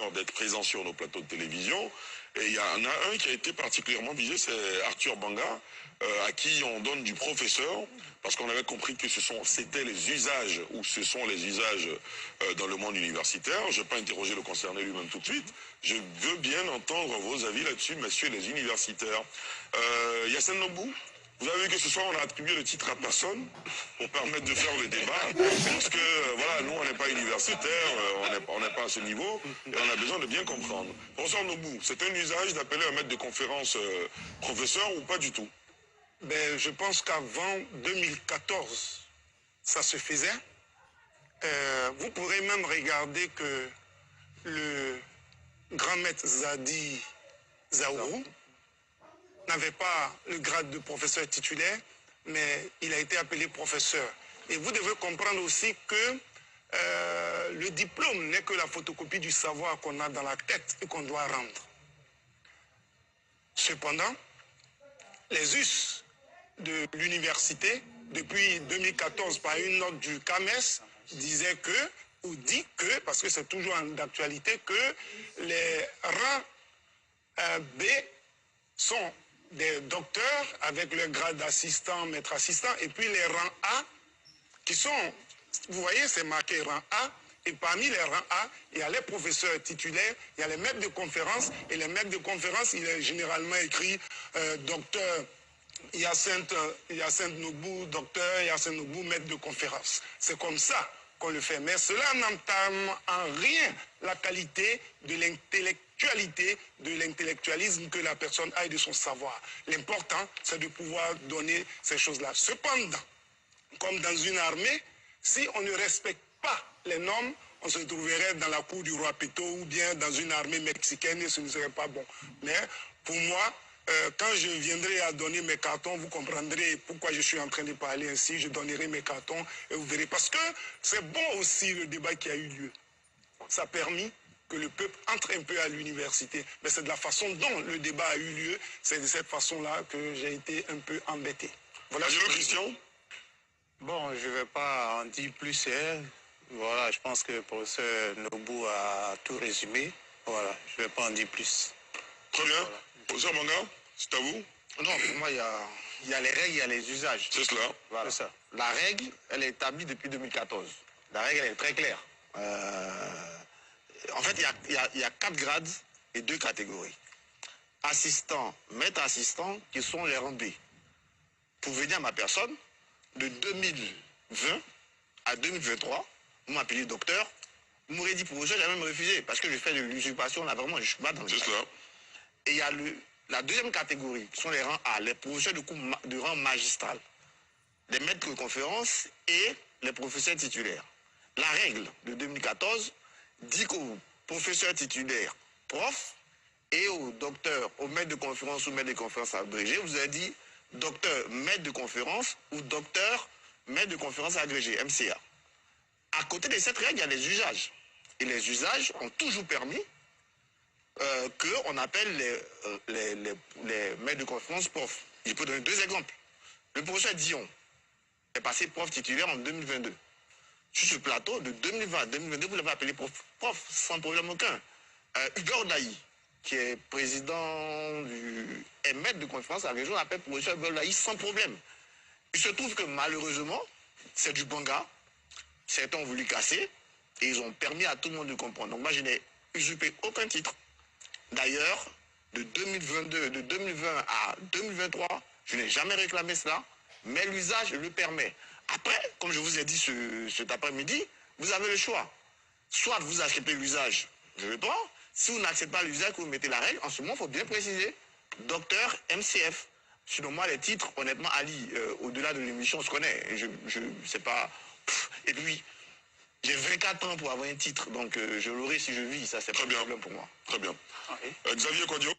d'être présent sur nos plateaux de télévision. Et il y en a un qui a été particulièrement visé, c'est Arthur Banga, à qui on donne du professeur, parce qu'on avait compris que c'était les usages, ou ce sont les usages dans le monde universitaire. Je ne vais pas interroger le concerné lui-même tout de suite. Je veux bien entendre vos avis là-dessus, messieurs les universitaires. Yassine Nobou, vous avez vu que ce soir, on a attribué le titre à personne pour permettre de faire le débat. Parce que, voilà, nous, on n'est pas universitaires, on n'est pas à ce niveau, et on a besoin de bien comprendre. Professeur Nobou, c'est un usage d'appeler un maître de conférence professeur ou pas du tout? Ben, je pense qu'avant 2014, ça se faisait. Vous pourrez même regarder que le grand maître Zadi Zaourou n'avait pas le grade de professeur titulaire, mais il a été appelé professeur. Et vous devez comprendre aussi que le diplôme n'est que la photocopie du savoir qu'on a dans la tête et qu'on doit rendre. Cependant, les us de l'université, depuis 2014, par une note du CAMES, disait que, ou dit que, parce que c'est toujours d'actualité, que les rangs B sont des docteurs avec le grade d'assistant, maître assistant, et puis les rangs A, qui sont, vous voyez, c'est marqué rang A, et parmi les rangs A, il y a les professeurs titulaires, il y a les maîtres de conférence, et les maîtres de conférence, il est généralement écrit docteur Yassine Nobou, docteur Yassine Nobou, maître de conférence. C'est comme ça qu'on le fait. Mais cela n'entame en rien la qualité de l'intellectualité, de l'intellectualisme que la personne a et de son savoir. L'important, c'est de pouvoir donner ces choses-là. Cependant, comme dans une armée, si on ne respecte pas les normes, on se trouverait dans la cour du roi Péto ou bien dans une armée mexicaine et ce ne serait pas bon. Mais pour moi, quand je viendrai à donner mes cartons, vous comprendrez pourquoi je suis en train de parler ainsi. Je donnerai mes cartons et vous verrez. Parce que c'est bon aussi le débat qui a eu lieu. Ça a permis que le peuple entre un peu à l'université. Mais c'est de la façon dont le débat a eu lieu, c'est de cette façon-là que j'ai été un peu embêté. Voilà, Christian. Bon, je ne vais pas en dire plus. Voilà, je pense que le professeur Nobou a tout résumé. Voilà, je ne vais pas en dire plus. Très bien. Voilà. Professeur Manga, c'est à vous? Non, pour moi, il y a les règles, il y a les usages. C'est cela. Voilà. C'est ça. La règle, elle est établie depuis 2014. La règle, elle est très claire. En fait, il y a 4 grades et 2 catégories. Assistant, maître assistant, qui sont les rangs B. Pour venir à ma personne, de 2020 à 2023, vous m'appelez docteur, vous m'aurez dit professeur, j'ai même refusé, parce que je fais de l'usurpation, là, vraiment, je ne suis pas dans le C'est cela. Et il y a la deuxième catégorie, qui sont les rangs A, les professeurs de rang magistral, les maîtres de conférence et les professeurs titulaires. La règle de 2014 dit qu'aux professeurs titulaires, prof, et aux docteurs, aux maîtres de conférence ou maîtres de conférence agrégés, vous avez dit docteur, maître de conférence ou docteur, maître de conférence agrégé, MCA. À côté de cette règle, il y a les usages. Et les usages ont toujours permis qu'on appelle les maîtres de conférence prof. Je peux donner 2 exemples. Le professeur Dion est passé prof titulaire en 2022. Sur ce plateau, de 2020 à 2022, vous l'avez appelé prof sans problème aucun. Hubert Daï, qui est président et maître de conférence à la région, appelle professeur Hubert Daï sans problème. Il se trouve que malheureusement, c'est du banga. Certains ont voulu casser et ils ont permis à tout le monde de comprendre. Donc moi, je n'ai usurpé aucun titre. D'ailleurs, de 2020 à 2023, je n'ai jamais réclamé cela, mais l'usage le permet. Après, comme je vous ai dit cet après-midi, vous avez le choix. Soit vous acceptez l'usage, je le prends. Si vous n'acceptez pas l'usage, que vous mettez la règle, en ce moment, il faut bien préciser. Docteur MCF. Sinon, moi, les titres, honnêtement, Ali, au-delà de l'émission, on se connaît. Je sais pas. Et puis, j'ai 24 ans pour avoir un titre, donc je l'aurai si je vis. Ça, c'est pas un problème pour moi. Très bien. Xavier Quadio.